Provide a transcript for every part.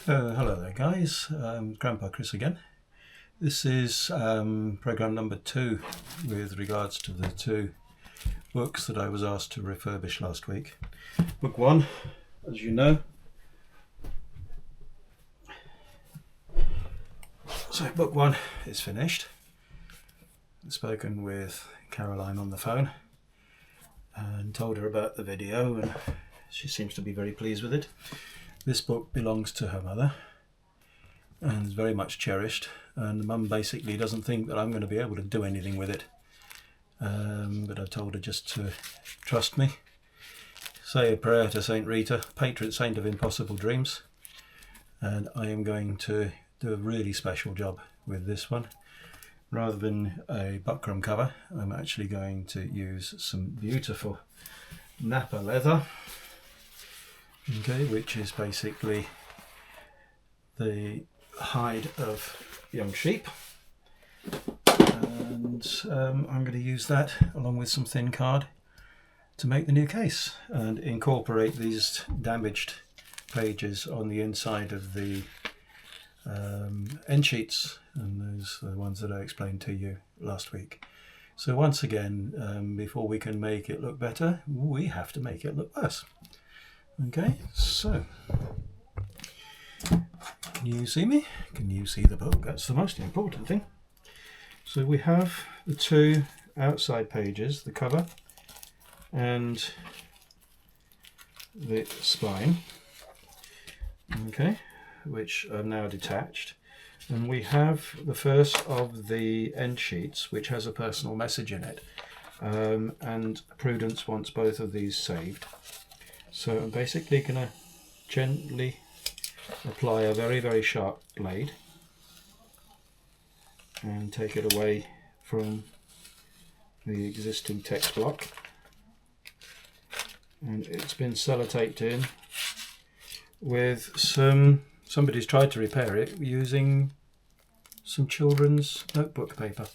Hello there guys, Grandpa Chris again. This is program number 2 with regards to the 2 books that I was asked to refurbish last week. Book 1, as you know. So book 1 is finished. I've spoken with Caroline on the phone and told her about the video, and she seems to be very pleased with it. This book belongs to her mother and is very much cherished, and Mum basically doesn't think that I'm going to be able to do anything with it, but I've told her just to trust me, say a prayer to Saint Rita, patron saint of impossible dreams, and I am going to do a really special job with this one. Rather than a buckram cover, I'm actually going to use some beautiful Nappa leather, okay, which is basically the hide of young sheep, and I'm going to use that along with some thin card to make the new case and incorporate these damaged pages on the inside of the end sheets, and those are the ones that I explained to you last week. So once again, before we can make it look better, we have to make it look worse. Okay, so can you see me? Can you see the book? That's the most important thing. So we have the 2 outside pages, the cover and the spine, okay, which are now detached. And we have the first of the end sheets, which has a personal message in it, and Prudence wants both of these saved. So I'm basically going to gently apply a very, very sharp blade and take it away from the existing text block. And it's been sellotaped in with somebody's tried to repair it using some children's notebook paper,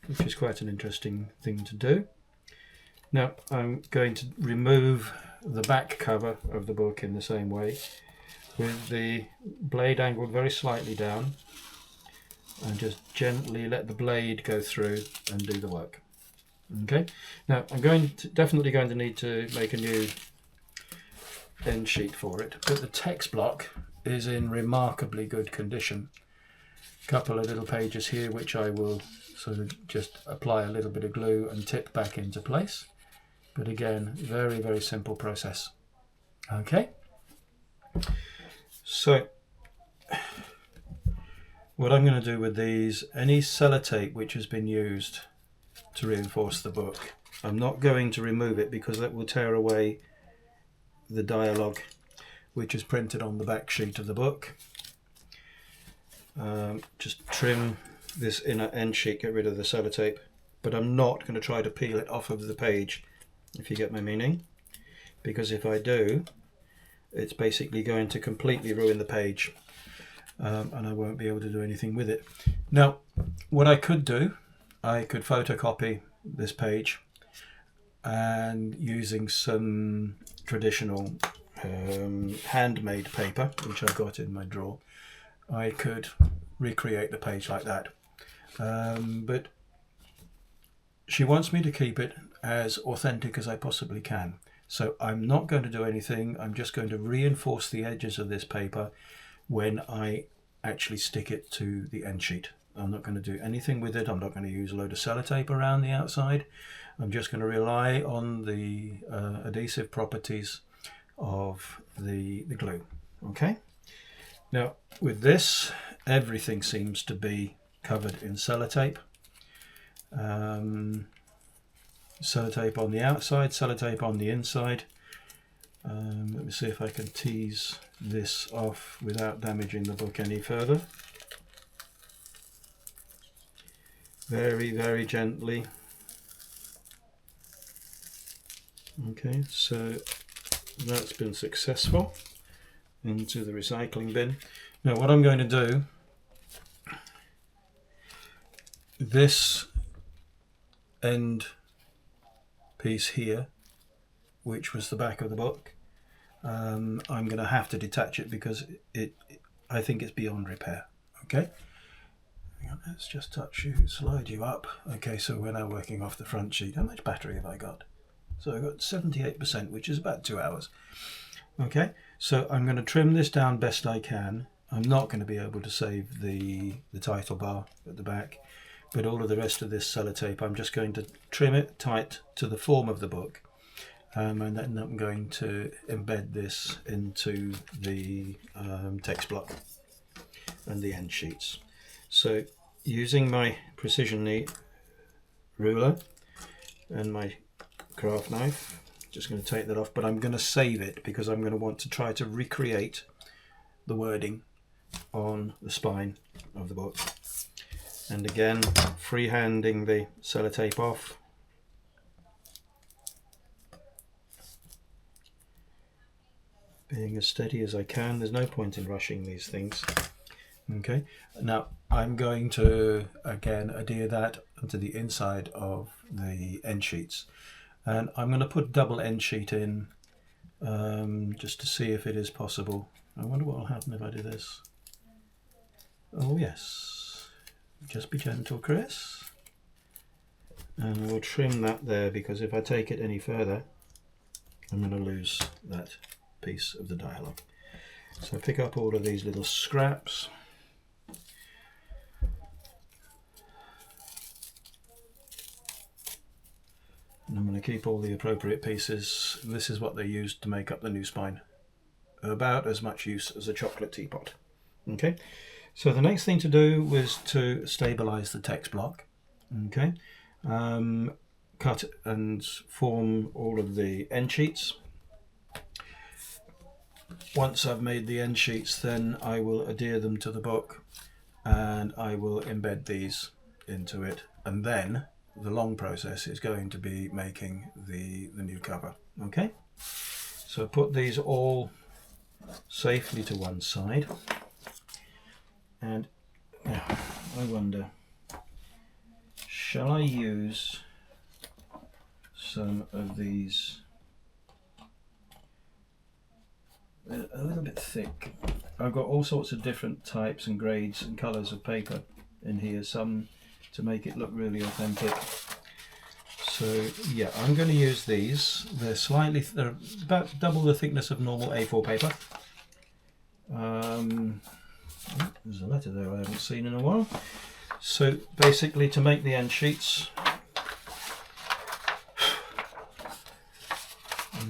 which is quite an interesting thing to do. Now I'm going to remove the back cover of the book in the same way, with the blade angled very slightly down, and just gently let the blade go through and do the work. Okay, now I'm definitely going to need to make a new end sheet for it, but the text block is in remarkably good condition. A couple of little pages here which I will sort of just apply a little bit of glue and tip back into place. But again, very, very simple process. Okay, so what I'm going to do with these, any sellotape which has been used to reinforce the book, I'm not going to remove it because that will tear away the dialogue which is printed on the back sheet of the book. Just trim this inner end sheet, get rid of the sellotape, but I'm not going to try to peel it off of the page, if you get my meaning, because if I do, it's basically going to completely ruin the page, and I won't be able to do anything with it. Now, what I could do, I could photocopy this page, and using some traditional handmade paper, which I got in my drawer, I could recreate the page like that. But she wants me to keep it as authentic as I possibly can. So I'm not going to do anything. I'm just going to reinforce the edges of this paper when I actually stick it to the end sheet. I'm not going to do anything with it. I'm not going to use a load of sellotape around the outside. I'm just going to rely on the adhesive properties of the glue. Okay. Now with this, everything seems to be covered in sellotape. Sellotape on the outside, sellotape on the inside. Let me see if I can tease this off without damaging the book any further. Very, very gently. Okay, so that's been successful. Into the recycling bin. Now what I'm going to do, this end piece here, which was the back of the book, I'm going to have to detach it because I think it's beyond repair. Okay, let's just touch you, slide you up. Okay, so we're now working off the front sheet. How much battery have I got? So I've got 78%, which is about 2 hours. Okay, so I'm going to trim this down best I can. I'm not going to be able to save the title bar at the back, but all of the rest of this sellotape, I'm just going to trim it tight to the form of the book. And then I'm going to embed this into the text block and the end sheets. So using my precision neat ruler and my craft knife, just going to take that off, but I'm going to save it because I'm going to want to try to recreate the wording on the spine of the book. And again, freehanding the sellotape off. Being as steady as I can. There's no point in rushing these things. Okay, now I'm going to again adhere that onto the inside of the end sheets, and I'm going to put double end sheet in just to see if it is possible. I wonder what will happen if I do this. Oh yes, just be gentle, Chris, and we'll trim that there, because if I take it any further I'm going to lose that piece of the dialogue. So pick up all of these little scraps. And I'm going to keep all the appropriate pieces. This is what they used to make up the new spine. About as much use as a chocolate teapot. Okay, so the next thing to do was to stabilize the text block. Okay, cut and form all of the end sheets. Once I've made the end sheets, then I will adhere them to the book and I will embed these into it, and then the long process is going to be making the new cover. Okay, so put these all safely to one side, and I wonder, shall I use some of these a little bit thick? I've got all sorts of different types and grades and colours of paper in here, some to make it look really authentic. So yeah, I'm going to use these. They're about double the thickness of normal A4 paper. There's a letter there I haven't seen in a while. So basically, to make the end sheets,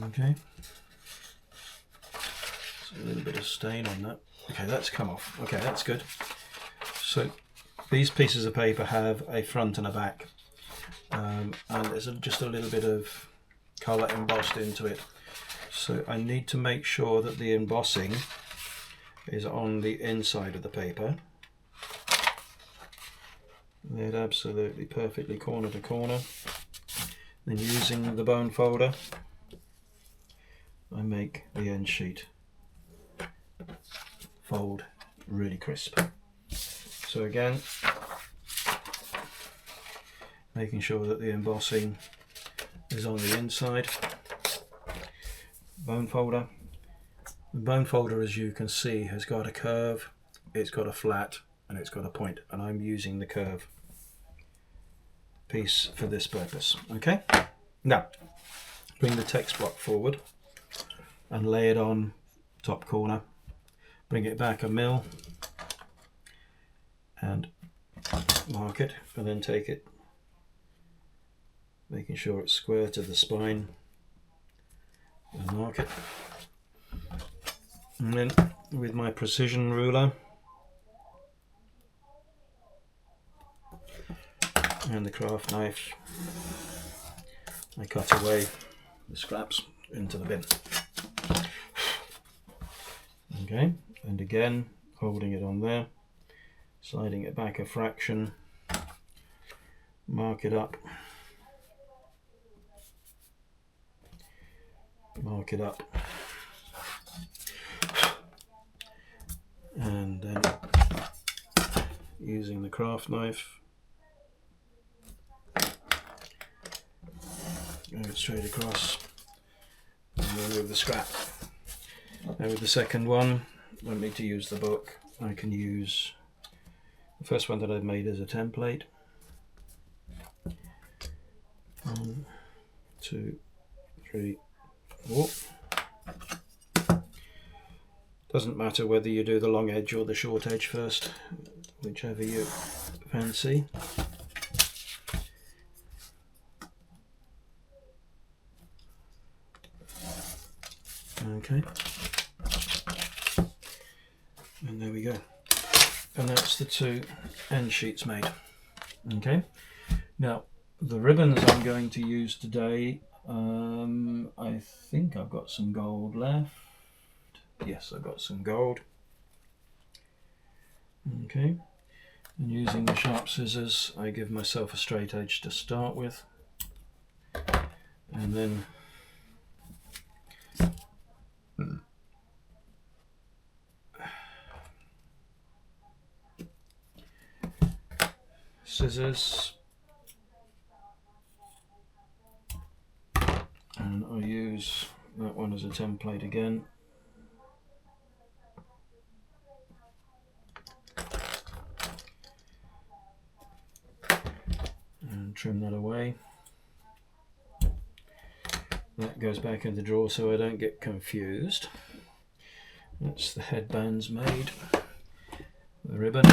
okay, a little bit of stain on that. Okay, that's come off. Okay, that's good. So these pieces of paper have a front and a back, and there's just a little bit of colour embossed into it. So I need to make sure that the embossing is on the inside of the paper. They're absolutely perfectly corner to corner. Then using the bone folder, I make the end sheet fold really crisp. So again, making sure that the embossing is on the inside. Bone folder. The bone folder, as you can see, has got a curve, it's got a flat, and it's got a point, and I'm using the curve piece for this purpose. Okay, now bring the text block forward and lay it on top corner, bring it back a mil and mark it, and then take it, making sure it's square to the spine, and mark it. And then with my precision ruler and the craft knife, I cut away the scraps into the bin. Okay, and again holding it on there, sliding it back a fraction, mark it up, mark it up, and then using the craft knife, go straight across and remove the scrap. Now with the second one, don't need to use the book. I can use the first one that I've made as a template. 1, 2, 3, 4. Doesn't matter whether you do the long edge or the short edge first, whichever you fancy. Okay, and there we go, and that's the 2 end sheets made. Okay, now the ribbons I'm going to use today, I think I've got some gold left. Yes, I've got some gold. Okay, and using the sharp scissors I give myself a straight edge to start with, and then scissors, and I use that one as a template again. And trim that away. That goes back in the drawer so I don't get confused. That's the headbands made. The ribbon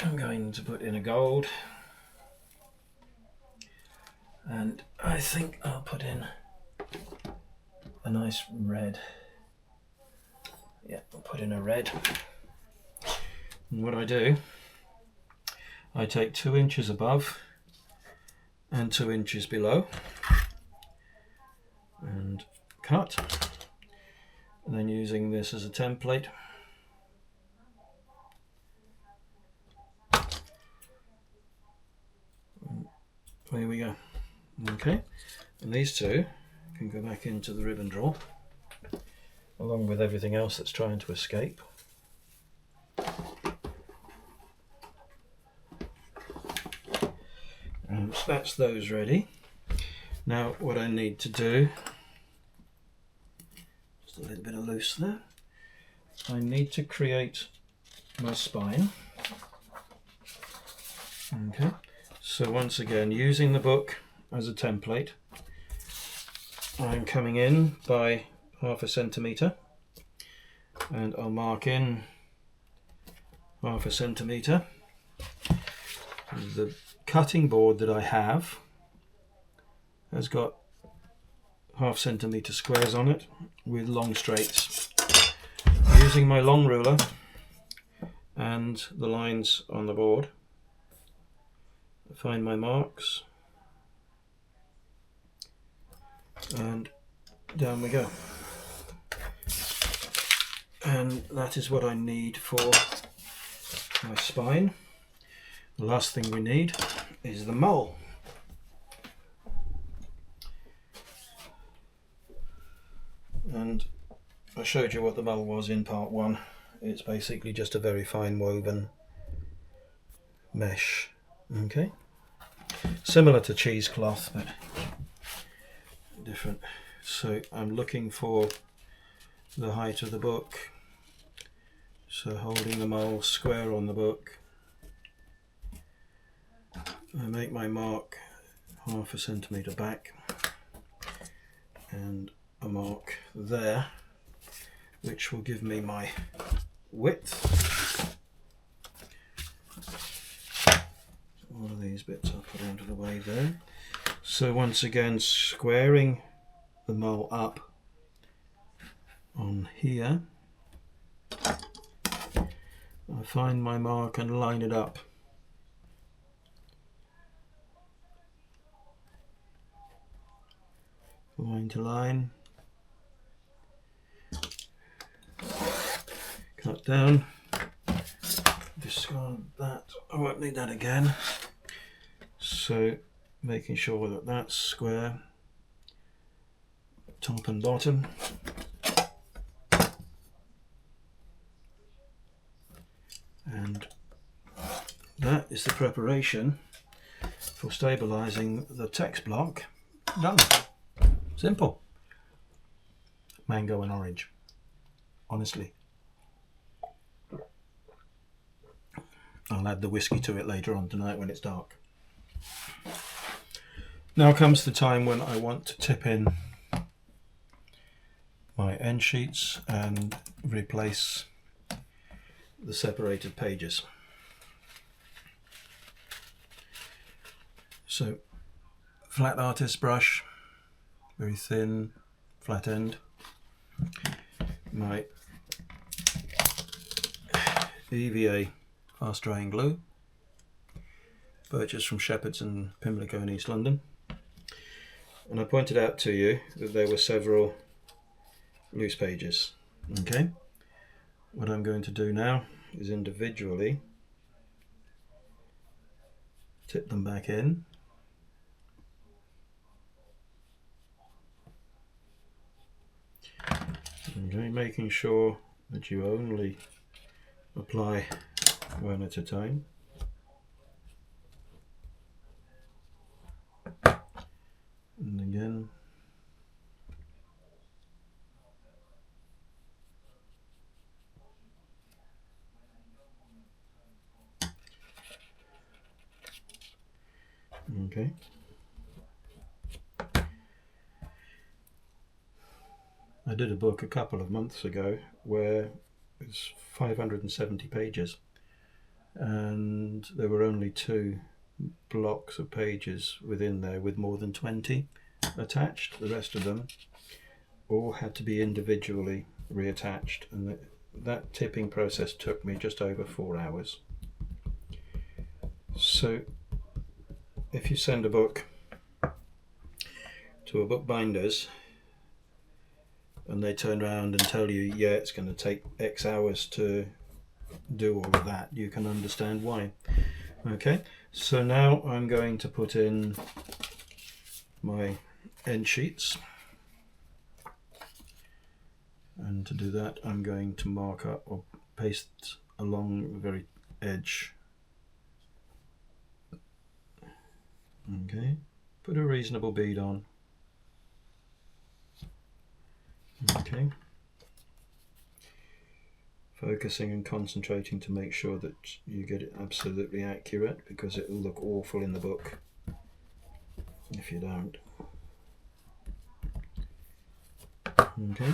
I'm going to put in a gold, and I think I'll put in a nice red. Yeah, I'll put in a red. And what I do, I take 2 inches above and 2 inches below and cut, and then using this as a template, there we go. Okay, and these 2 can go back into the ribbon drawer along with everything else that's trying to escape. So that's those ready. Now what I need to do, just a little bit of loose there, I need to create my spine. Okay, so once again, using the book as a template, I'm coming in by 1/2 centimetre, and I'll mark in 1/2 centimetre. The cutting board that I have has got 1/2 centimetre squares on it with long straights. Using my long ruler and the lines on the board, I find my marks, and down we go. And that is what I need for my spine. The last thing we need is the mole. And I showed you what the mole was in part 1. It's basically just a very fine woven mesh. Okay, similar to cheesecloth but different. So I'm looking for the height of the book, so holding the mole square on the book, I make my mark 1/2 centimetre back and a mark there, which will give me my width. All of these bits I'll put out of the way there. So once again, squaring the mole up on here, I find my mark and line it up. Line to line, cut down, discard that, I won't need that again. So making sure that that's square, top and bottom. And that is the preparation for stabilizing the text block done. Simple. Mango and orange. honestly. I'll add the whiskey to it later on tonight when it's dark. Now comes the time when I want to tip in my end sheets and replace the separated pages. So, flat artist brush, very thin, flat end. My EVA fast drying glue, purchased from Shepherd's in Pimlico in East London. And I pointed out to you that there were several loose pages. Okay, what I'm going to do now is individually tip them back in. Okay, making sure that you only apply one at a time. And again. Okay. I did a book a couple of months ago where it's 570 pages and there were only 2 blocks of pages within there with more than 20 attached. The rest of them all had to be individually reattached, and that tipping process took me just over 4 hours. So if you send a book to a bookbinders and they turn around and tell you, yeah, it's going to take X hours to do all of that, you can understand why. Okay, so now I'm going to put in my end sheets, and to do that I'm going to mark up or paste along the very edge. Okay, put a reasonable bead on. Okay, focusing and concentrating to make sure that you get it absolutely accurate, because it will look awful in the book if you don't. Okay,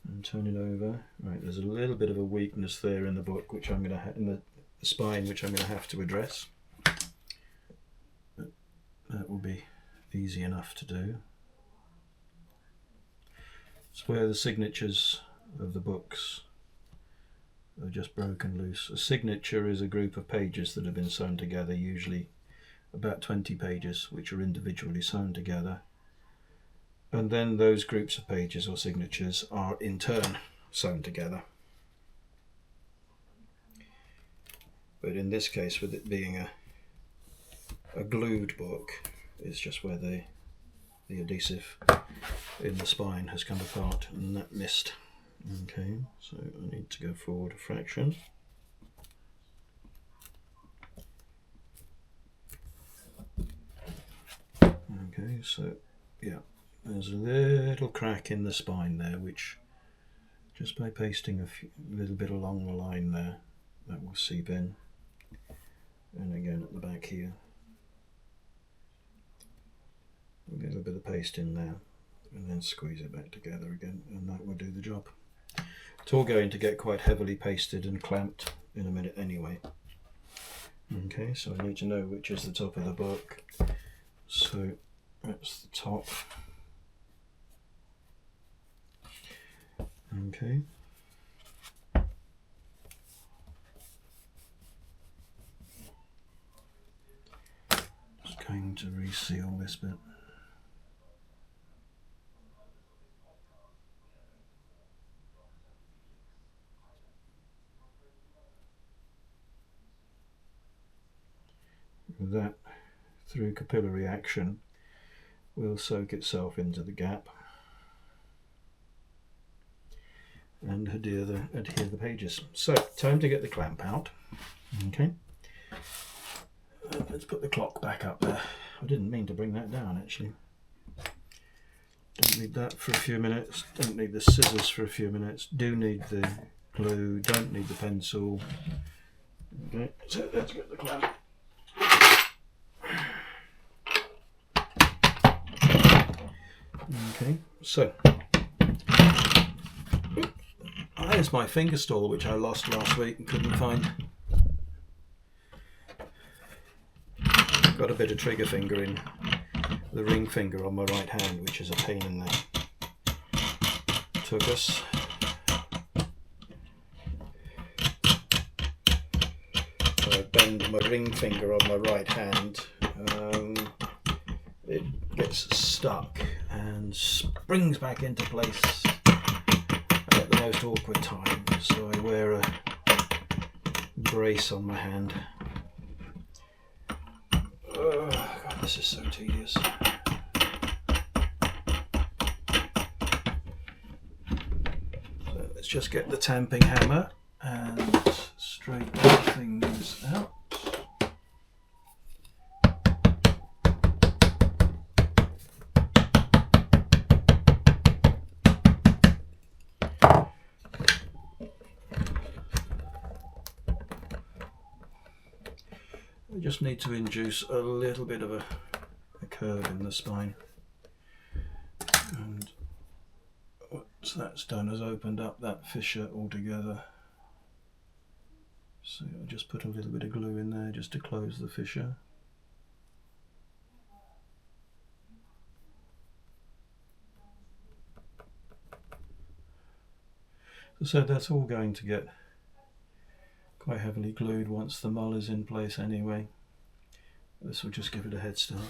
and turn it over. Right, there's a little bit of a weakness there in the book, which I'm going to in the spine, which I'm going to have to address. But that will be easy enough to do. It's where the signatures of the books are just broken loose. A signature is a group of pages that have been sewn together, usually about 20 pages, which are individually sewn together. And then those groups of pages or signatures are in turn sewn together. But in this case, with it being a glued book, it's just where the adhesive in the spine has come apart and that missed. Okay, so I need to go forward a fraction. Okay, so yeah, there's a little crack in the spine there, which just by pasting a little bit along the line there, that will seep in. And again at the back here, a little bit of paste in there, and then squeeze it back together again, and that will do the job. It's all going to get quite heavily pasted and clamped in a minute anyway. Okay, so I need to know which is the top of the book. So that's the top. Okay. Just going to reseal this bit. With that, through capillary action, will soak itself into the gap and adhere the pages. So, time to get the clamp out. Okay, let's put the clock back up there. I didn't mean to bring that down, actually. Don't need that for a few minutes. Don't need the scissors for a few minutes. Do need the glue. Don't need the pencil. Okay, so let's get the clamp. Okay, so there's my finger stall, which I lost last week and couldn't find. Got a bit of trigger finger in the ring finger on my right hand, which is a pain in the tuchus. So I bend my ring finger on my right hand, it gets stuck and springs back into place at the most awkward time, so I wear a brace on my hand. Oh God, this is so tedious. So let's just get the tamping hammer and straighten things out. We just need to induce a little bit of a curve in the spine, and once that's done has opened up that fissure altogether. So I'll just put a little bit of glue in there just to close the fissure. So that's all going to get quite heavily glued once the mull is in place anyway. This will just give it a head start.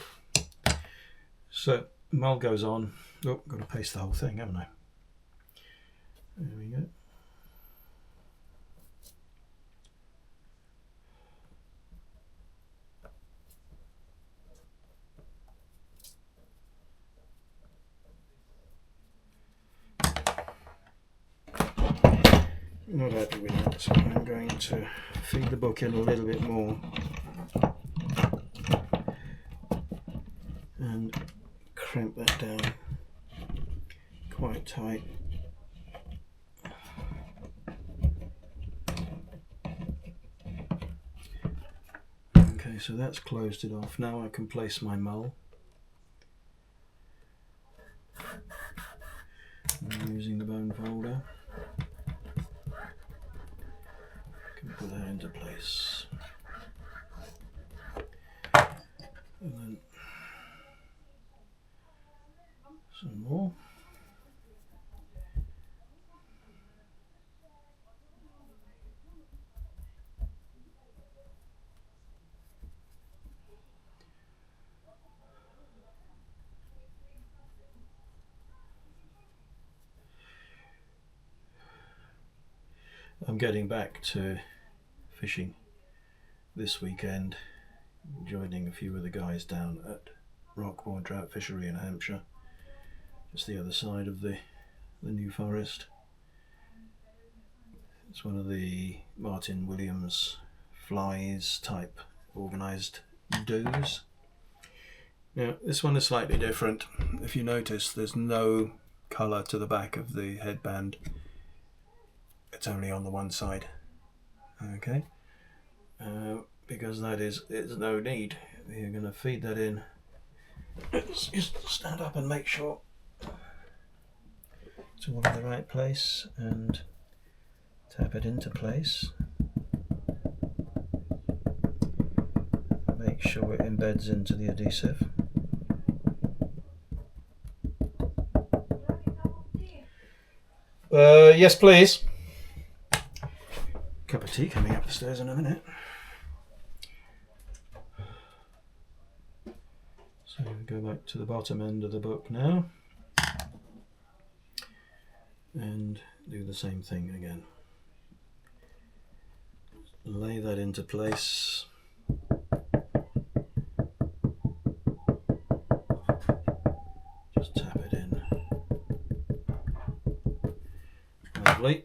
So mull goes on. Oh, got to paste the whole thing, haven't I? There we go. Not happy with that, so I'm going to feed the book in a little bit more and crimp that down quite tight. Okay, so that's closed it off. Now I can place my mull. I'm using the bone folder. Can put that into place. And then some more. I'm getting back to fishing this weekend, joining a few of the guys down at Rockbourne Trout Fishery in Hampshire, just the other side of the New Forest. It's one of the Martin Williams flies type organised doos. Now this one is slightly different. If you notice, there's no colour to the back of the headband. It's only on the one side. Okay, because that is, it's no need. You're going to feed that in. Let's just stand up and make sure it's all in the right place and tap it into place. Make sure it embeds into the adhesive. Yes, please. Cup of tea coming up the stairs in a minute. So we go back to the bottom end of the book now and do the same thing again. Lay that into place. Just tap it in. Lovely.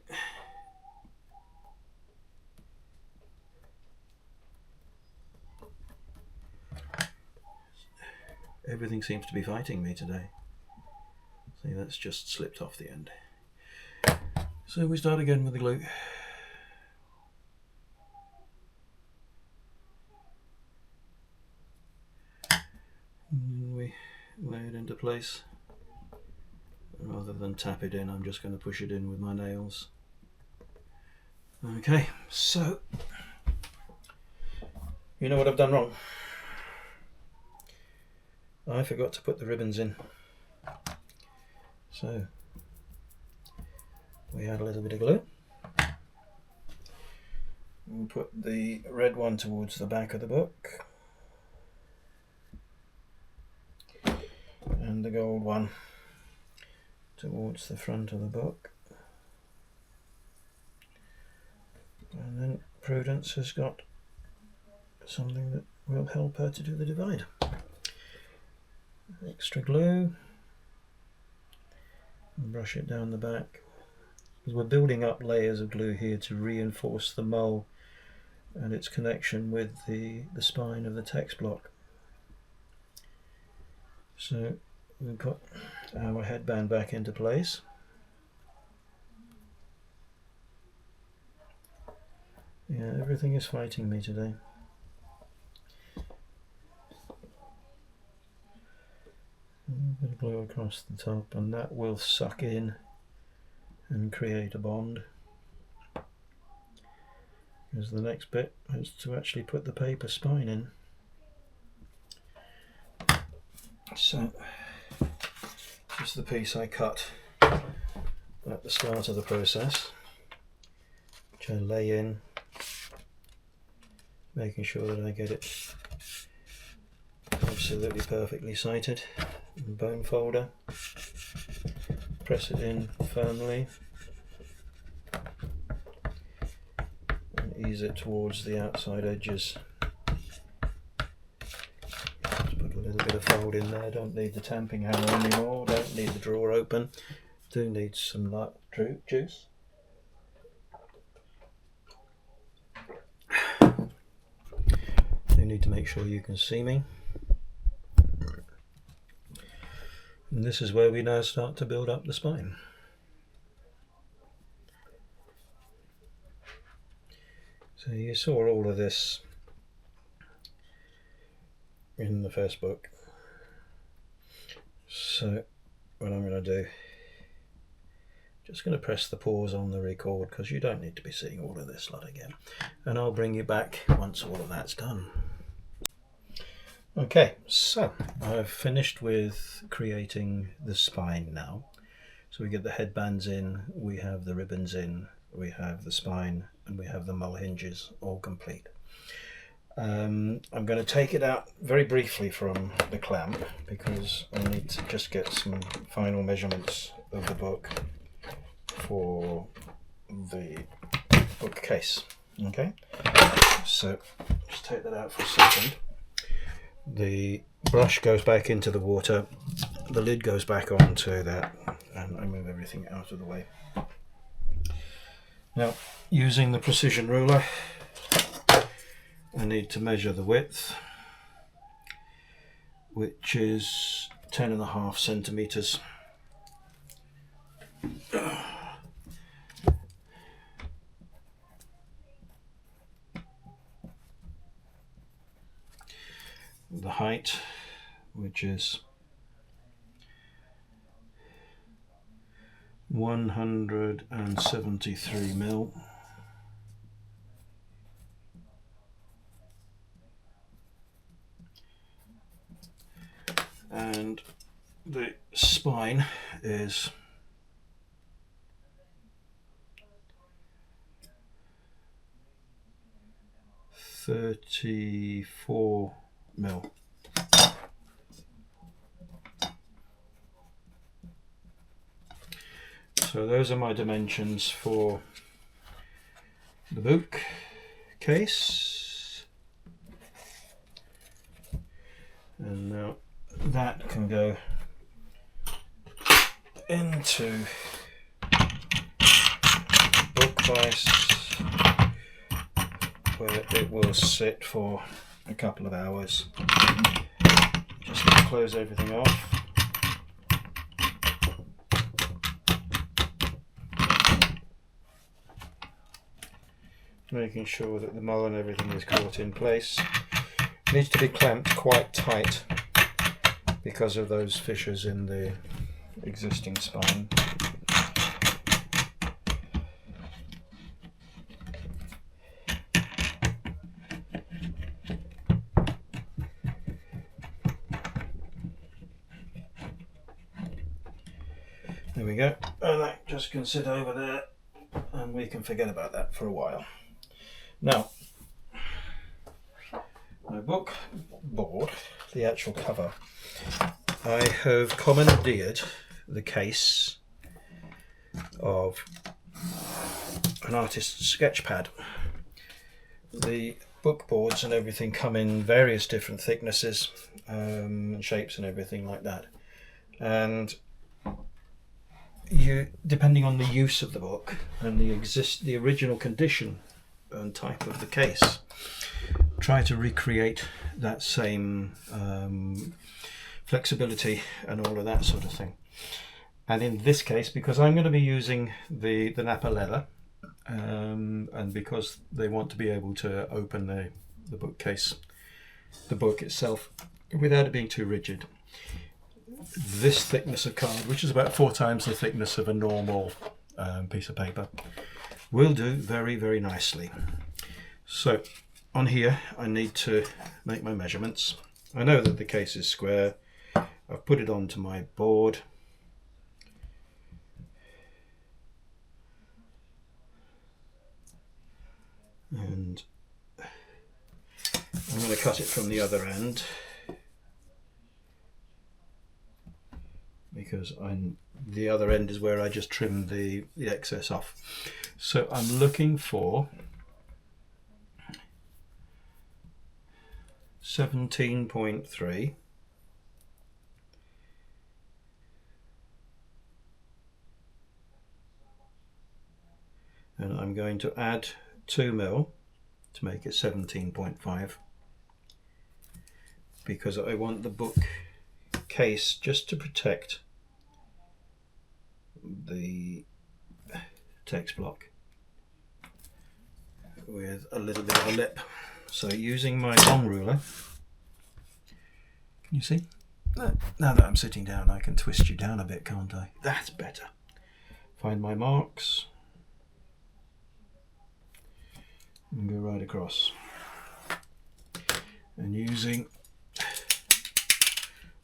Everything seems to be fighting me today. See, that's just slipped off the end. So we start again with the glue. And we lay it into place. Rather than tap it in, I'm just going to push it in with my nails. Okay, so you know what I've done wrong? I forgot to put the ribbons in. So we add a little bit of glue. We'll put the red one towards the back of the book and the gold one towards the front of the book. And then Prudence has got something that will help her to do the divide. Extra glue, and brush it down the back, because we're building up layers of glue here to reinforce the mole and its connection with the spine of the text block. So we put our headband back into place. Yeah, everything is fighting me today. A bit of glue across the top, and that will suck in and create a bond. Because the next bit is to actually put the paper spine in. So this is the piece I cut at the start of the process, which I lay in, making sure that I get it absolutely perfectly sighted. Bone folder, press it in firmly and ease it towards the outside edges. Just put a little bit of fold in there. Don't need the tamping hammer anymore, don't need the drawer open, do need some light juice. You need to make sure you can see me. And this is where we now start to build up the spine. So you saw all of this in the first book. So what I'm going to do, just going to press the pause on the record, because you don't need to be seeing all of this lot again. And I'll bring you back once all of that's done. Okay, so I've finished with creating the spine now. So we get the headbands in, we have the ribbons in, we have the spine, and we have the mole hinges all complete. I'm going to take it out very briefly from the clamp, because I need to just get some final measurements of the book for the bookcase. Okay, so just take that out for a second. The brush goes back into the water, the lid goes back onto that, and I move everything out of the way. Now, using the precision ruler, I need to measure the width, which is 10.5 centimeters. The height, which is 173 mil. And the spine is 34 mil. So those are my dimensions for the book case, and now that can go into bookcase, where it will sit for a couple of hours. Just close everything off. making sure that the mull and everything is caught in place. It needs to be clamped quite tight because of those fissures in the existing spine. There we go, and that just can sit over there and we can forget about that for a while. Now, my book board, the actual cover, I have commandeered the case of an artist's sketch pad. The book boards and everything come in various different thicknesses, shapes and everything like that, and you, depending on the use of the book and the original condition and type of the case, try to recreate that same flexibility and all of that sort of thing. And in this case, because I'm going to be using the Nappa Leather, and because they want to be able to open the bookcase, the book itself, without it being too rigid, this thickness of card, which is about 4 times the thickness of a normal piece of paper, will do very, very nicely. So on here I need to make my measurements. I know that the case is square. I've put it onto my board. And I'm going to cut it from the other end, because the other end is where I just trimmed the excess off. So I'm looking for 17.3, and I'm going to add 2 mil to make it 17.5, because I want the book case just to protect the text block with a little bit of a lip. So using my long ruler, can you see? Now that I'm sitting down, I can twist you down a bit, can't I? That's better. Find my marks and go right across. And using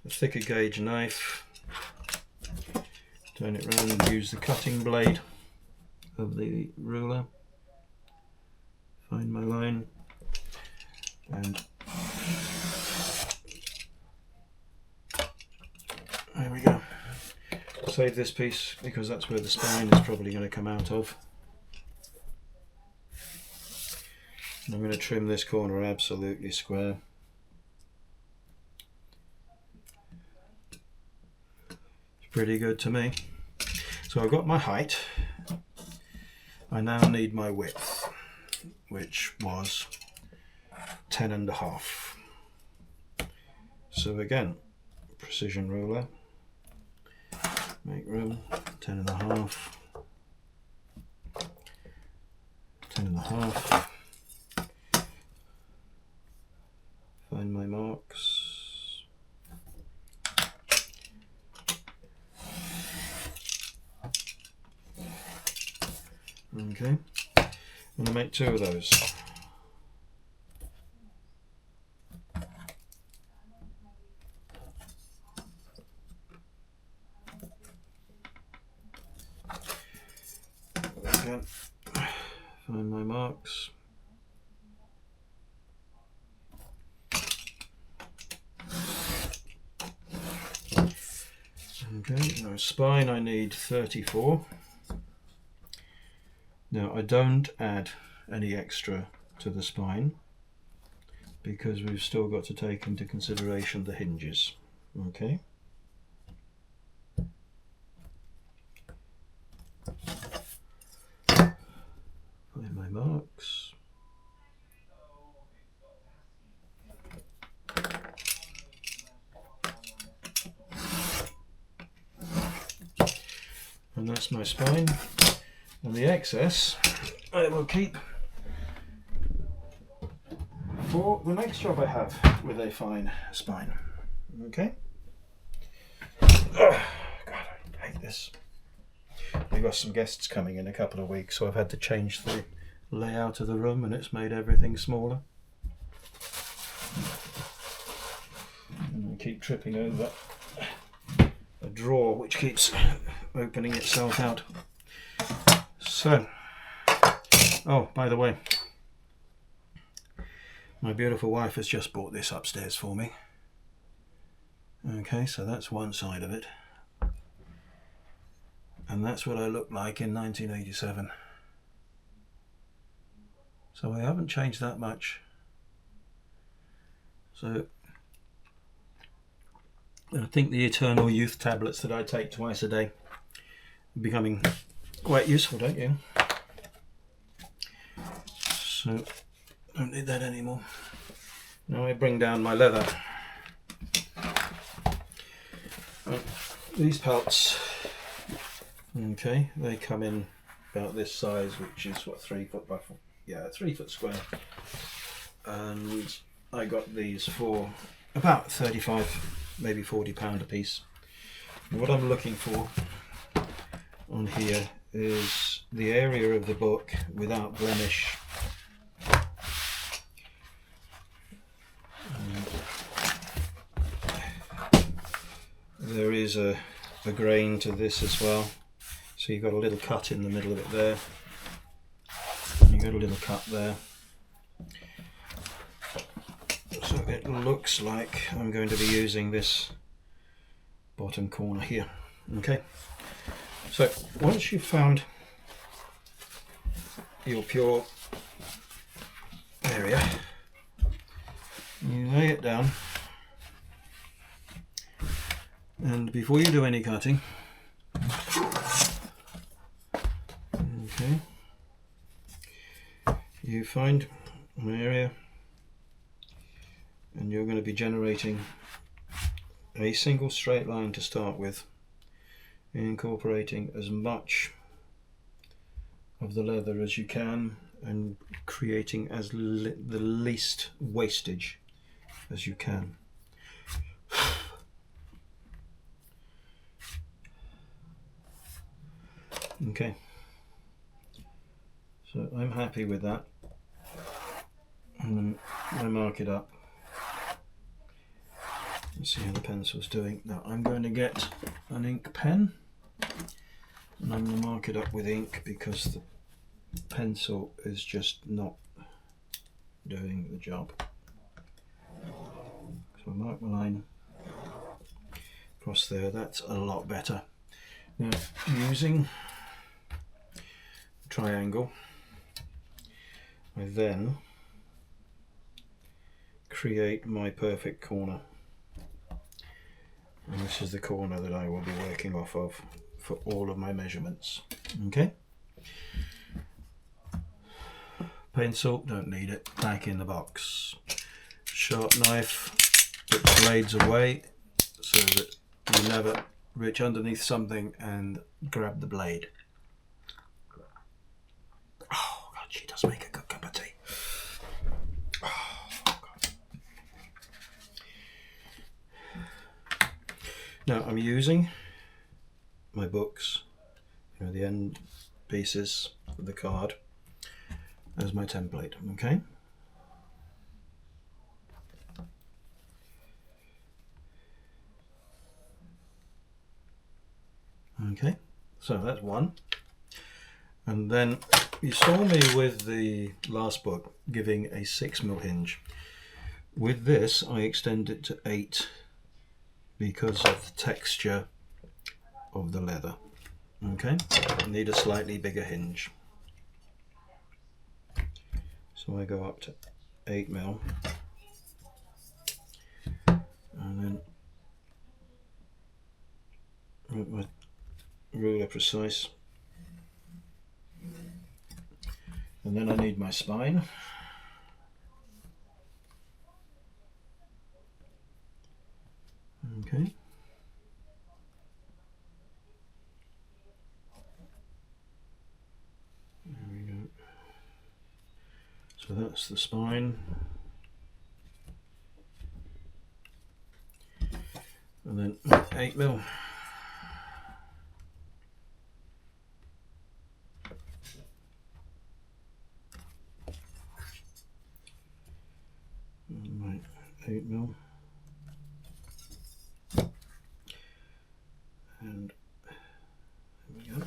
a thicker gauge knife, turn it around and use the cutting blade of the ruler, find my line, and there we go. Save this piece because that's where the spine is probably going to come out of. And I'm going to trim this corner absolutely square. It's pretty good to me. So I've got my height. I now need my width, which was 10.5. So again, precision ruler, make room, 10.5, 10.5. Find my marks. Okay, I'm going to make 2 of those. Again, find my marks. Okay, now spine I need 34. Now I don't add any extra to the spine because we've still got to take into consideration the hinges. Okay. Find my marks. And that's my spine, and the excess I will keep for the next job I have with a fine spine. Okay. Oh, God, I hate this. We've got some guests coming in a couple of weeks, so I've had to change the layout of the room, and it's made everything smaller. And I keep tripping over a drawer which keeps opening itself out. So, oh, by the way, my beautiful wife has just bought this upstairs for me. Okay, so that's one side of it. And that's what I looked like in 1987. So I haven't changed that much. So I think the eternal youth tablets that I take twice a day are becoming quite useful, don't you? So don't need that anymore. Now I bring down my leather. These pelts, okay, they come in about this size, which is what, 3 foot by 4, yeah, 3 foot square. And I got these for about 35, maybe £40 a piece. And what I'm looking for on here is the area of the book without blemish. There is a grain to this as well, so you've got a little cut in the middle of it there, and you've got a little cut there, so it looks like I'm going to be using this bottom corner here. Okay, so once you've found your pure area, you lay it down. And before you do any cutting, okay, you find an area, and you're going to be generating a single straight line to start with, incorporating as much of the leather as you can and creating as the least wastage as you can. Okay, so I'm happy with that, and I mark it up. Let's see how the pencil's doing. Now I'm going to get an ink pen, and I'm going to mark it up with ink because the pencil is just not doing the job. So I mark my line across there. That's a lot better. Now using triangle, I then create my perfect corner, and this is the corner that I will be working off of for all of my measurements. Okay, pencil, don't need it, back in the box. Sharp knife, put the blades away so that you never reach underneath something and grab the blade. Oh God, she does make a good cup of tea. Oh, God. Now I'm using my books, the end pieces of the card, as my template. Okay. Okay, so that's one. And then you saw me with the last book giving a 6mm hinge. With this I extend it to 8 because of the texture of the leather. Okay, I need a slightly bigger hinge. So I go up to 8mm, and then with my ruler precise, and then I need my spine. Okay. There we go. So that's the spine. and then 8mm. Right, 8mm. And there we go.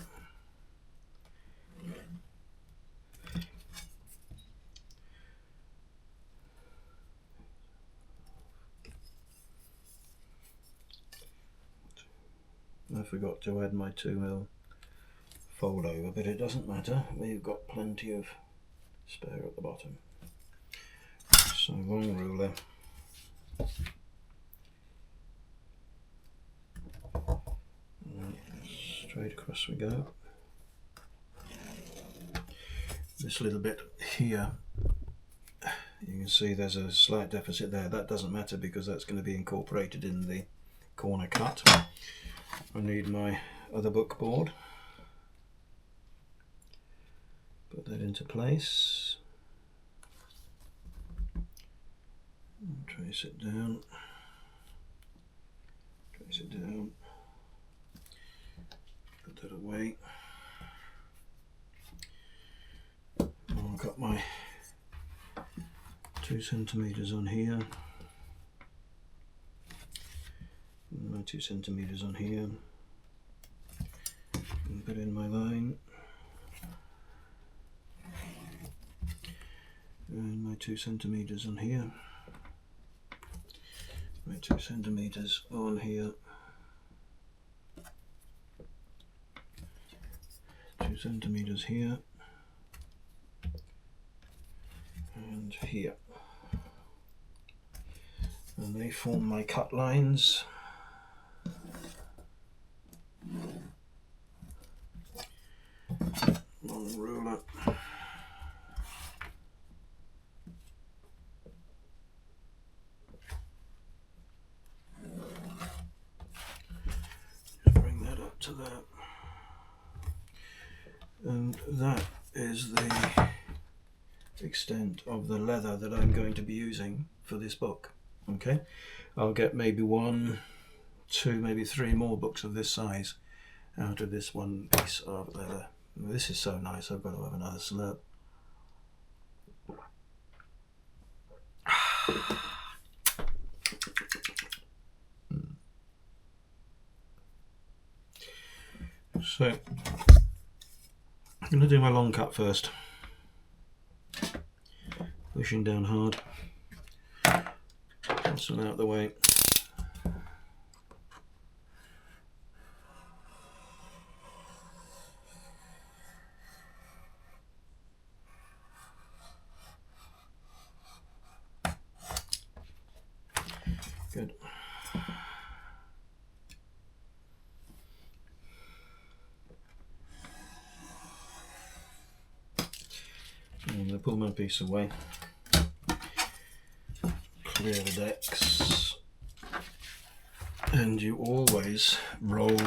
I forgot to add my 2mm fold over, but it doesn't matter. We've got plenty of spare at the bottom. So long ruler. And straight across we go. This little bit here, you can see there's a slight deficit there. That doesn't matter because that's going to be incorporated in the corner cut. I need my other book board. Put that into place. And trace it down. Trace it down. Put that away. I've got my 2 centimeters on here. And my 2 centimeters on here. And put in my line. And my 2 centimeters on here. My 2 centimeters on here. 2 centimeters here. And here. And they form my cut lines. Long ruler. Just bring that up to that. And that is the extent of the leather that I'm going to be using for this book. Okay, I'll get maybe 1, 2, maybe 3 more books of this size out of this one piece of leather. This is so nice, I've got to have another slurp. So I'm going to do my long cut first. Pushing down hard. Pencil out the way. Good. I'm going to pull my piece away. Clear the decks, and you always roll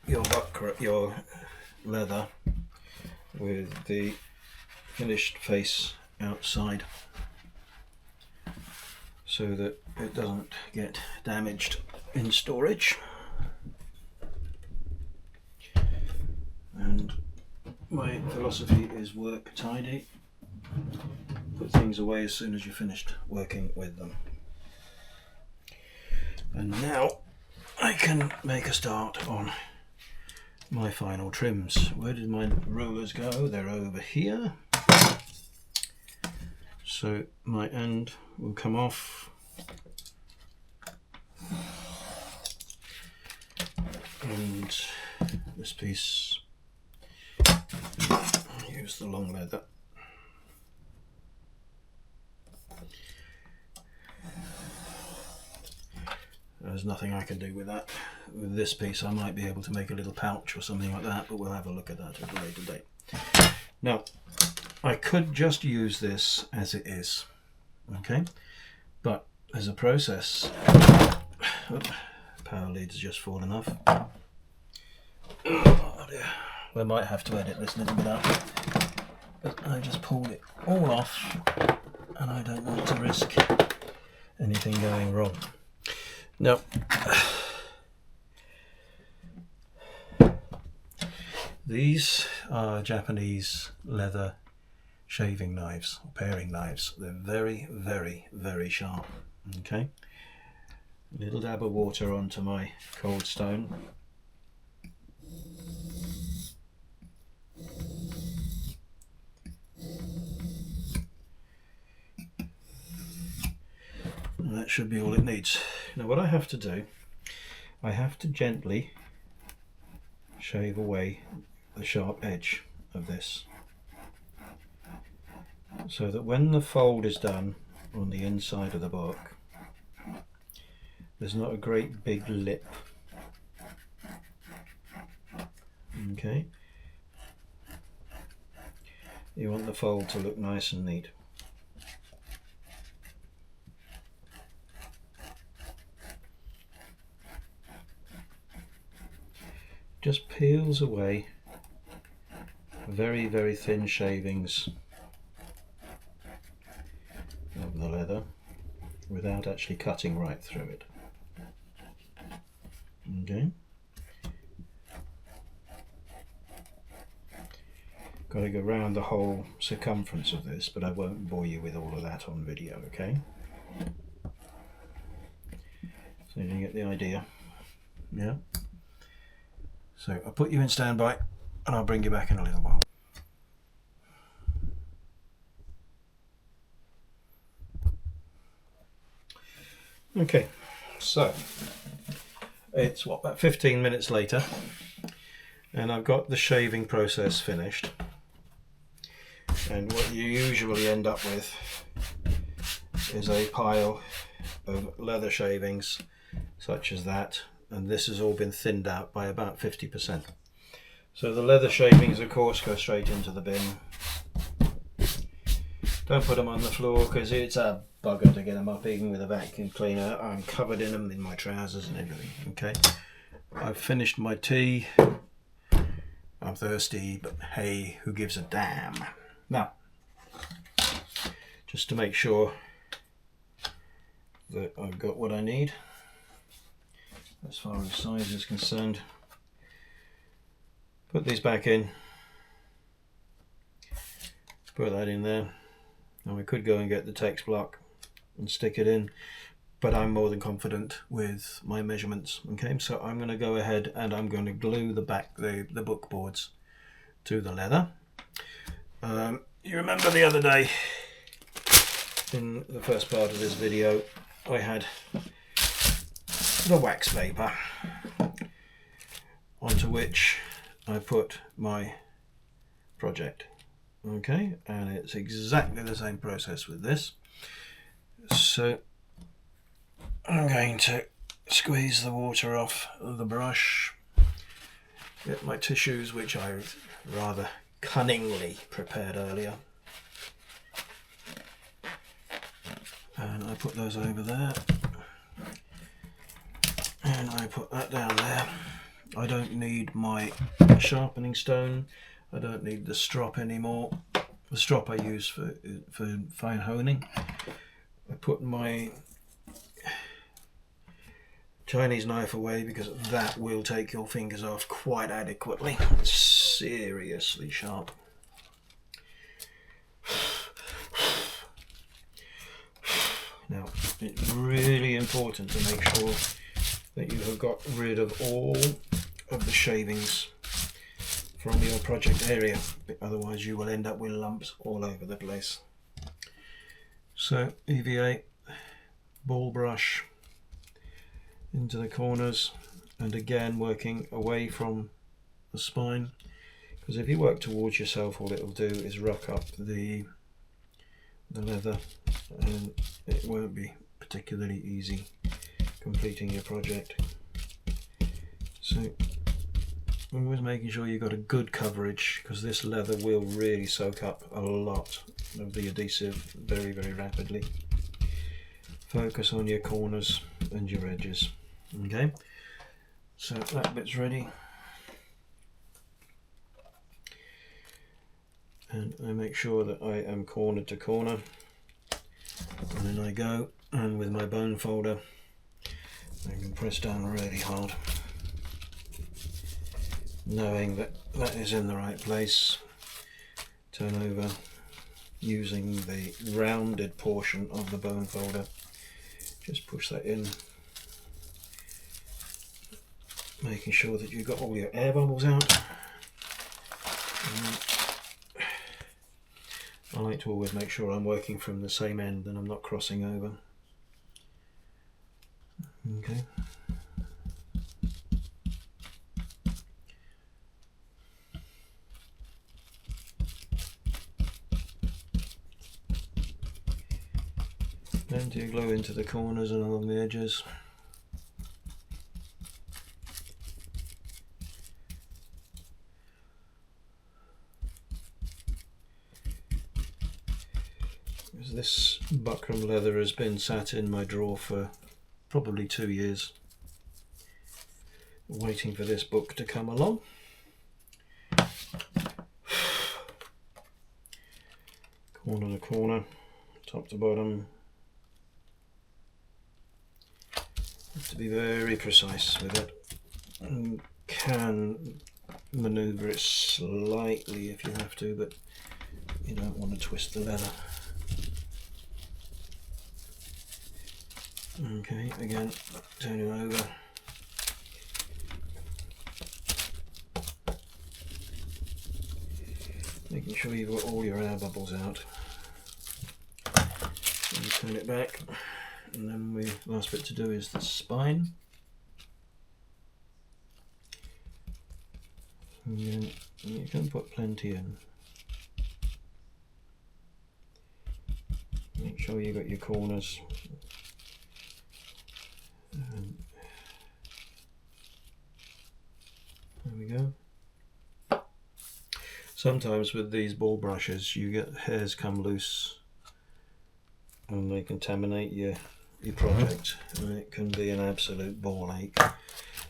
your leather with the finished face outside so that it doesn't get damaged in storage. And my philosophy is work tidy. Put things away as soon as you're finished working with them. And now I can make a start on my final trims. Where did my rulers go? They're over here. So my end will come off. And this piece, I'll use the long leather. There's nothing I can do with that. With this piece I might be able to make a little pouch or something like that, but we'll have a look at that at a later date. Now, I could just use this as it is, okay? But as a process, power lead's just fallen off. Oh dear. We might have to edit this little bit out. But I just pulled it all off and I don't want to risk anything going wrong. Now, these are Japanese leather shaving knives, or paring knives. They're very, very, very sharp. Okay, a little dab of water onto my cold stone. And that should be all it needs. Now what I have to do, I have to gently shave away the sharp edge of this, so that when the fold is done on the inside of the book, there's not a great big lip. Okay, you want the fold to look nice and neat. Just peels away very, very thin shavings of the leather without actually cutting right through it. Okay. Got to go around the whole circumference of this, but I won't bore you with all of that on video, okay? So you get the idea. Yeah. So I'll put you in standby and I'll bring you back in a little while. Okay, so it's what, about 15 minutes later, and I've got the shaving process finished. And what you usually end up with is a pile of leather shavings such as that, and this has all been thinned out by about 50%. So the leather shavings, of course, go straight into the bin. Don't put them on the floor because it's a bugger to get them up, even with a vacuum cleaner. I'm covered in them in my trousers and everything. Okay, I've finished my tea. I'm thirsty, but hey, who gives a damn? Now, just to make sure that I've got what I need as far as size is concerned, put these back in, put that in there. Now we could go and get the text block and stick it in, but I'm more than confident with my measurements. Okay, so I'm going to go ahead and I'm going to glue the book boards to the leather. You remember the other day in the first part of this video I had the wax paper onto which I put my project. Okay, and it's exactly the same process with this. So I'm going to squeeze the water off the brush, get my tissues, which I rather cunningly prepared earlier, and I put those over there, and I put that down there. I don't need my sharpening stone, I don't need the strop anymore. The strop I use for fine honing. I put my Chinese knife away because that will take your fingers off quite adequately. It's seriously sharp. Now, it's really important to make sure that you have got rid of all of the shavings from your project area, otherwise you will end up with lumps all over the place. So EVA ball brush into the corners, and again working away from the spine, because if you work towards yourself, all it will do is rock up the leather and it won't be particularly easy completing your project. So always making sure you've got a good coverage, because this leather will really soak up a lot of the adhesive very, very rapidly. Focus on your corners and your edges. Okay, so that bit's ready, and I make sure that I am corner to corner, and then I go and with my bone folder I can press down really hard, knowing that that is in the right place. Turn over using the rounded portion of the bone folder. Just push that in, making sure that you've got all your air bubbles out. I like to always make sure I'm working from the same end and I'm not crossing over. Okay. Plenty of glue into the corners and along the edges. This buckram leather has been sat in my drawer for probably 2 years, waiting for this book to come along. Corner to corner, top to bottom. Have to be very precise with it. You can manoeuvre it slightly if you have to, but you don't want to twist the leather. Okay, again, turn it over. Making sure you've got all your air bubbles out. And turn it back. And then the last bit to do is the spine. And then you can put plenty in. Make sure you've got your corners. There we go. Sometimes with these ball brushes you get hairs come loose and they contaminate your project, and it can be an absolute ball ache.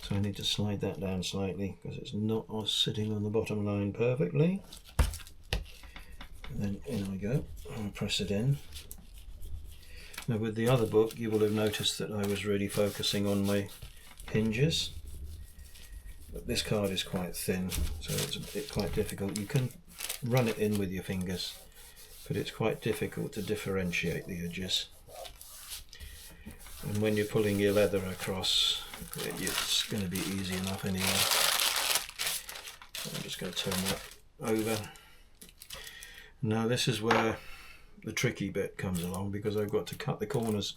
So I need to slide that down slightly because it's not sitting on the bottom line perfectly. And then in I go, I'll press it in. Now with the other book you will have noticed that I was really focusing on my hinges, but this card is quite thin, so it's a bit quite difficult. You can run it in with your fingers, but it's quite difficult to differentiate the edges. And when you're pulling your leather across, it's going to be easy enough anyway. So I'm just going to turn that over. Now this is where the tricky bit comes along, because I've got to cut the corners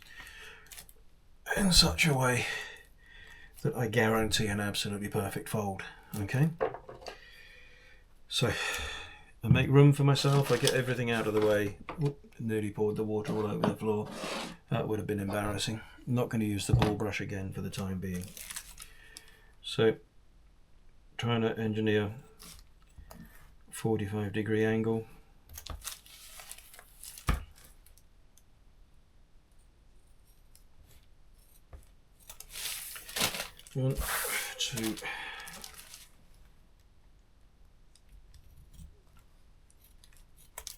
in such a way that I guarantee an absolutely perfect fold. Okay, so I make room for myself, I get everything out of the way. Oop, nearly poured the water all over the floor. That would have been embarrassing. I'm not going to use the ball brush again for the time being. So trying to engineer 45-degree angle. 1, 2,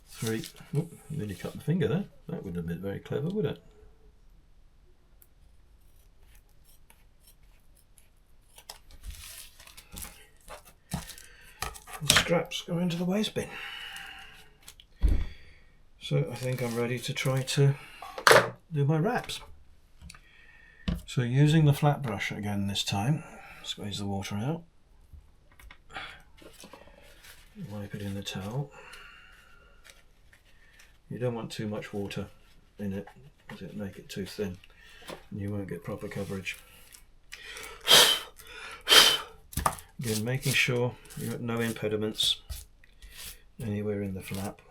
3. Oh, nearly cut my finger there. That wouldn't have been very clever, would it? The scraps go into the waste bin. So I think I'm ready to try to do my wraps. So using the flat brush again this time, squeeze the water out, wipe it in the towel. You don't want too much water in it, because it'll make it too thin and you won't get proper coverage. Again, making sure you've got no impediments anywhere in the flap.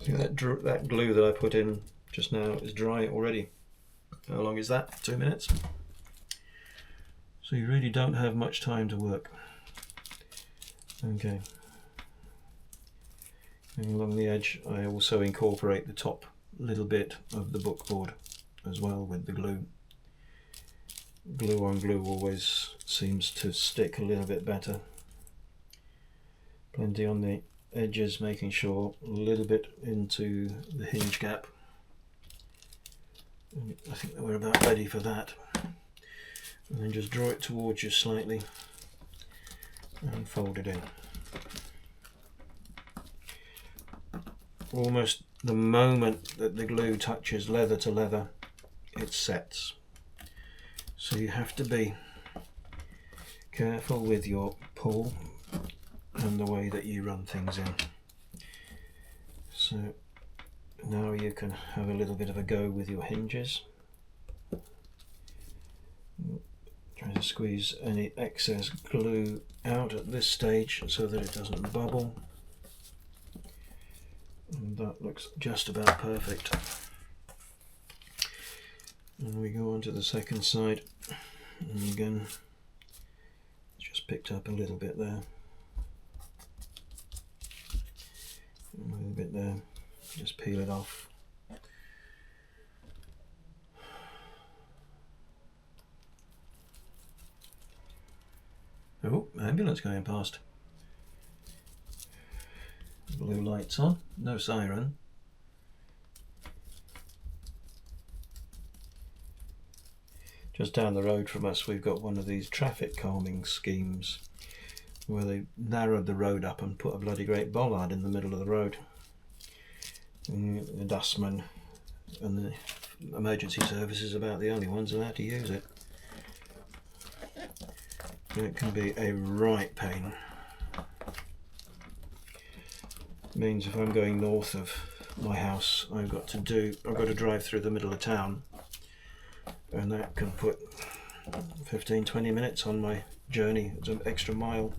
See that glue that I put in just now is dry already. How long is that? 2 minutes. So you really don't have much time to work. Okay. And along the edge I also incorporate the top little bit of the bookboard as well with the glue. Glue on glue always seems to stick a little bit better. Plenty on the edges, making sure a little bit into the hinge gap. And I think that we're about ready for that. And then just draw it towards you slightly and fold it in. Almost the moment that the glue touches leather to leather, it sets. So you have to be careful with your pull and the way that you run things in. So now you can have a little bit of a go with your hinges. Try to squeeze any excess glue out at this stage so that it doesn't bubble. And that looks just about perfect. And we go on to the second side, and again, just picked up a little bit there, a little bit there, just peel it off. Oh, ambulance going past. Blue lights on, no siren. Just down the road from us we've got one of these traffic calming schemes where they narrowed the road up and put a bloody great bollard in the middle of the road. And the dustmen and the emergency services are about the only ones allowed to use it. It can be a right pain. It means if I'm going north of my house, I've got to drive through the middle of town, and that can put 15-20 minutes on my journey. It's an extra mile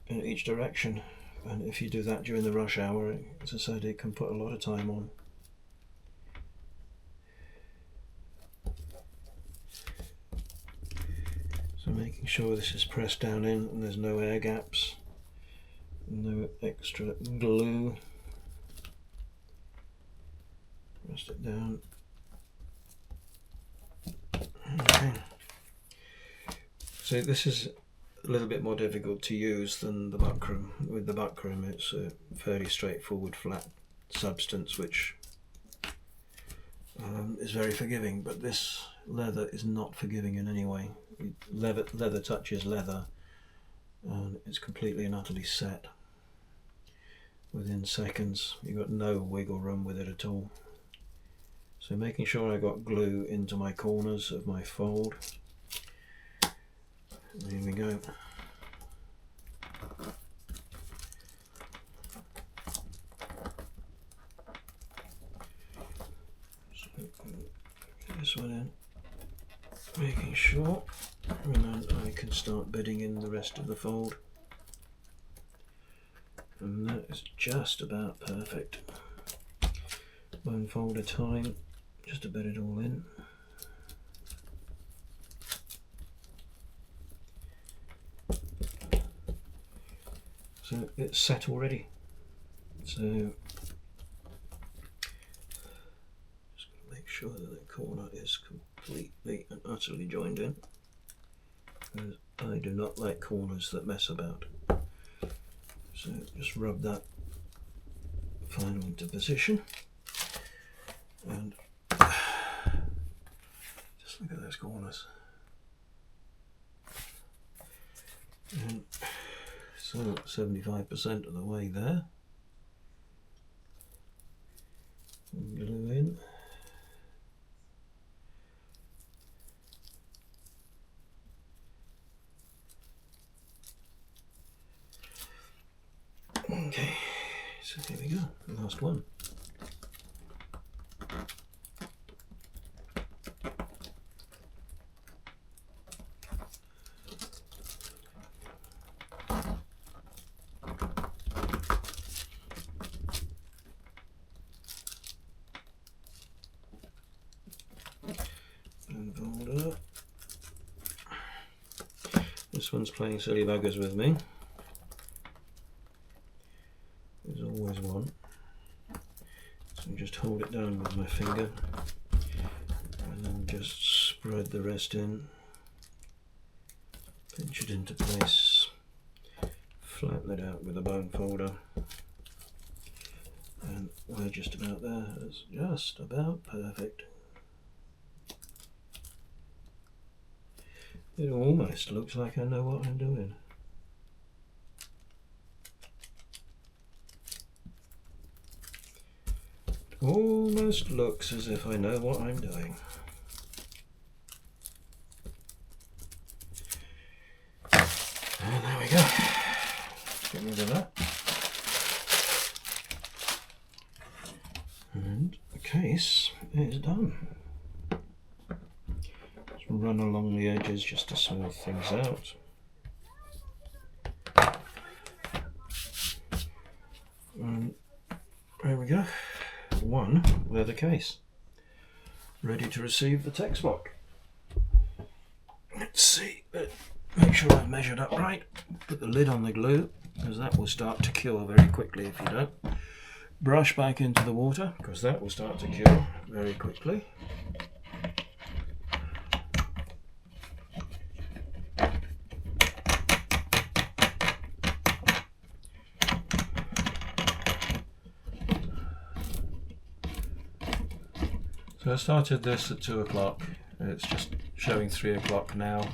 in each direction, and if you do that during the rush hour, as I said, it can put a lot of time on. So making sure this is pressed down in and there's no air gaps, no extra glue. Press it down. Okay. So this is a little bit more difficult to use than the buckram. With the buckram it's a fairly straightforward flat substance which is very forgiving, but this leather is not forgiving in any way. Leather touches leather and it's completely and utterly set. Within seconds, you've got no wiggle room with it at all. So making sure I got glue into my corners of my fold. There we go. So get this one in, making sure, and then I can start bedding in the rest of the fold. And that is just about perfect. One fold at a time, just to bed it all in. So it's set already. So just going to make sure that the corner is completely and utterly joined in, because I do not like corners that mess about. So just rub that finally into position, and just look at those corners. And so 75% of the way there. And glue in. Okay, so here we go, the last one. And fold it up. This one's playing silly buggers with me. There's always one. So just hold it down with my finger and then just spread the rest in. Pinch it into place. Flatten it out with a bone folder. And we're just about there. It's just about perfect. It almost looks like I know what I'm doing. Almost looks as if I know what I'm doing. And there we go. Let's get rid of that. And the case is done. Just run along the edges just to smooth things out. And there we go. One leather case. Ready to receive the text block. Let's see. Make sure I've measured up right. Put the lid on the glue, because that will start to cure very quickly if you don't. Brush back into the water, because that will start to cure very quickly. So I started this at 2 o'clock. It's just showing 3 o'clock now.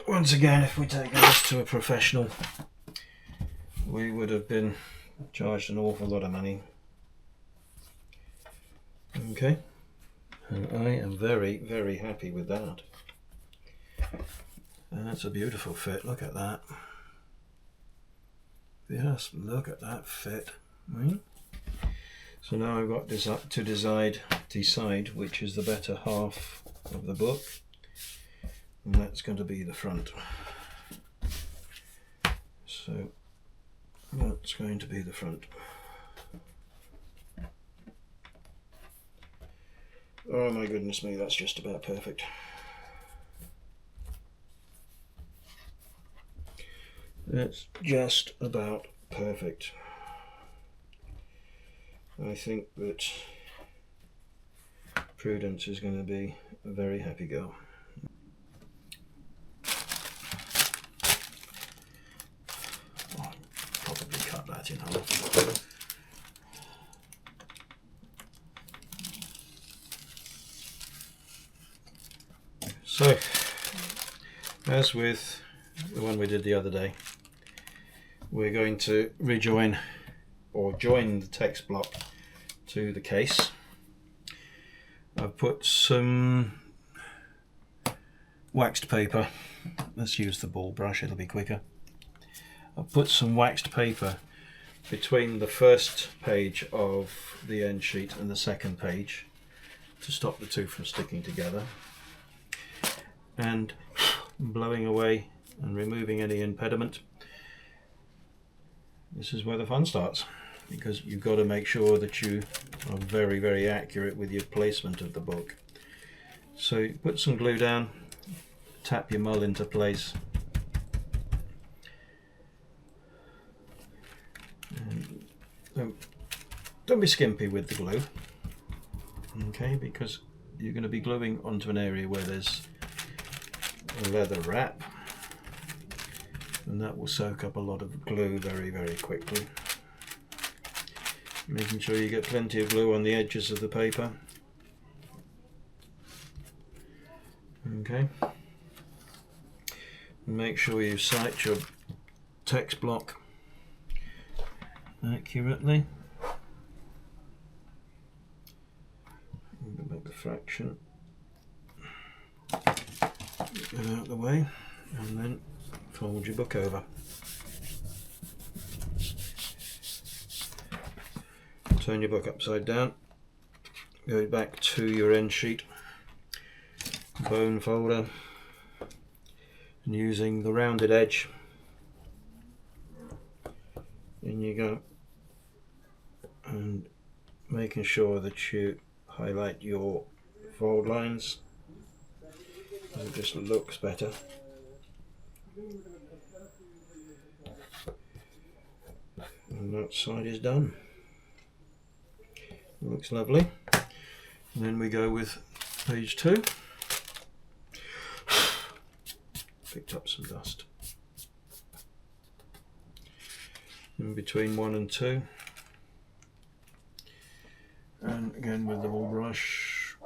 Once again, if we take this to a professional, we would have been charged an awful lot of money. Okay, and I am very, very happy with that. And that's a beautiful fit, look at that. Yes, look at that fit. Right? So now I've got to decide which is the better half of the book. And that's going to be the front. So that's going to be the front. Oh my goodness me, that's just about perfect. That's just about perfect. I think that Prudence is going to be a very happy girl. I'll probably cut that in half. So, as with the one we did the other day, we're going to rejoin or join the text block to the case. I've put some waxed paper. Let's use the ball brush, it'll be quicker. I've put some waxed paper between the first page of the end sheet and the second page to stop the two from sticking together, and blowing away and removing any impediment. This is where the fun starts, because you've got to make sure that you are very, very accurate with your placement of the book. So you put some glue down, tap your mull into place, and don't be skimpy with the glue, okay, because you're going to be gluing onto an area where there's a leather wrap, and that will soak up a lot of glue very, very quickly. Making sure you get plenty of glue on the edges of the paper. Okay. And make sure you sight your text block accurately. Make a fraction. Get out of the way, and then fold your book over. Turn your book upside down, go back to your end sheet, bone folder, and using the rounded edge, in you go, and making sure that you highlight your fold lines, it just looks better. And that side is done. Looks lovely. And then we go with page 2. Picked up some dust. In between 1 and 2, And again with the ball brush.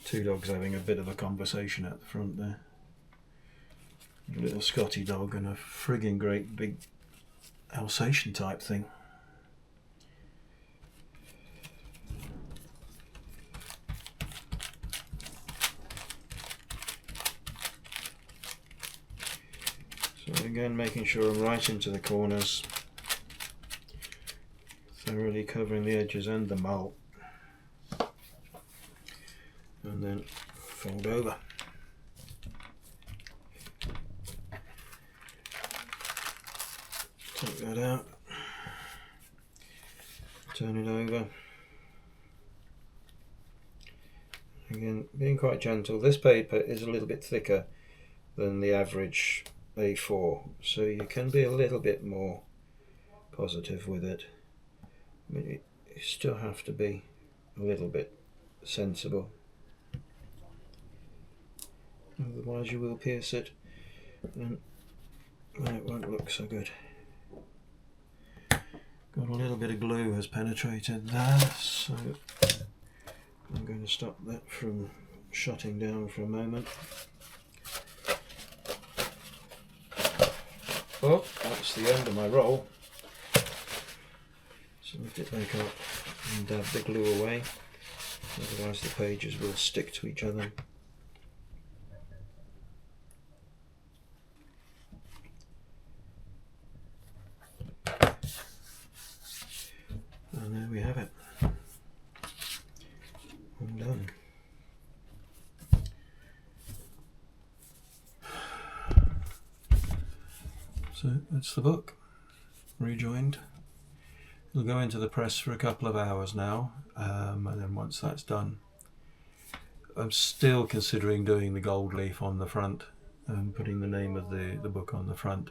Two dogs having a bit of a conversation at the front there. A little Scotty dog and a frigging great big Alsatian type thing. So again, making sure I'm right into the corners, thoroughly covering the edges and the mull, and then fold over. Take that out, turn it over. Again, being quite gentle. This paper is a little bit thicker than the average A4, so you can be a little bit more positive with it. I mean, you still have to be a little bit sensible, otherwise you will pierce it and it won't look so good. Got a little bit of glue has penetrated there, so I'm going to stop that from shutting down for a moment. Oh, that's the end of my roll. So lift it back up and dab the glue away, otherwise the pages will stick to each other. And there we have it. I'm done. So that's the book, rejoined. It'll go into the press for a couple of hours now, and then once that's done, I'm still considering doing the gold leaf on the front and putting the name of the book on the front.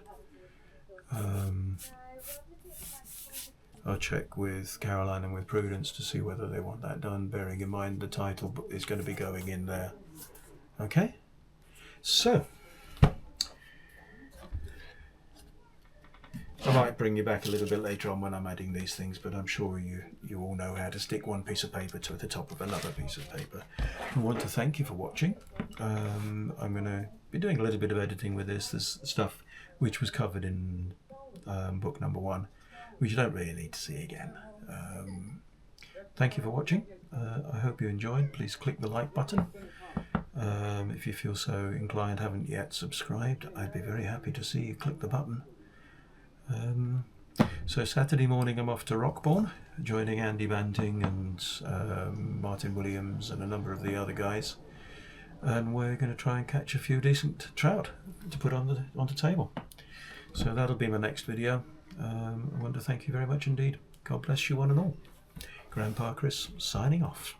I'll check with Carolyn and with Prudence to see whether they want that done, bearing in mind the title is going to be going in there. Okay, so I might bring you back a little bit later on when I'm adding these things, but I'm sure you all know how to stick one piece of paper to the top of another piece of paper. I want to thank you for watching. I'm going to be doing a little bit of editing with this. There's stuff which was covered in book number 1, which you don't really need to see again. Thank you for watching. I hope you enjoyed. Please click the like button. If you feel so inclined, haven't yet subscribed, I'd be very happy to see you click the button. So Saturday morning I'm off to Rockbourne, joining Andy Banting and Martin Williams and a number of the other guys, and we're going to try and catch a few decent trout to put on the table. So that'll be my next video. I want to thank you very much indeed. God bless you one and all. Grandpa Chris signing off.